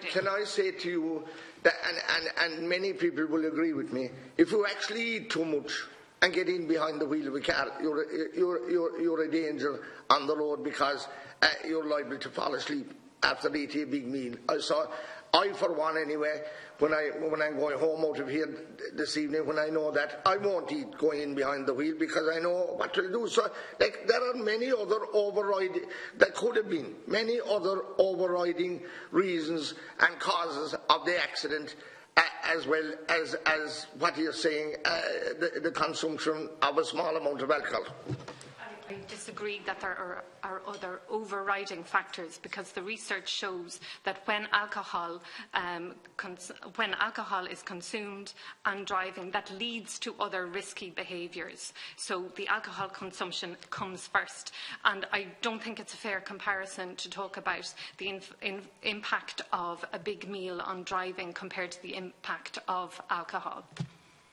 can I say to you that, and many people will agree with me, if you actually eat too much and get in behind the wheel of a car, you're a danger on the road because you're liable to fall asleep after eating a big meal. I, for one anyway, when I'm going home out of here this evening, when I know that, I won't eat going in behind the wheel because I know what to do. So, there are many other overriding, there could have been many other overriding reasons and causes of the accident, as well as what you're saying, the consumption of a small amount of alcohol. I disagree that there are other overriding factors, because the research shows that when alcohol is consumed and driving, that leads to other risky behaviours. So the alcohol consumption comes first, and I don't think it's a fair comparison to talk about the impact of a big meal on driving compared to the impact of alcohol.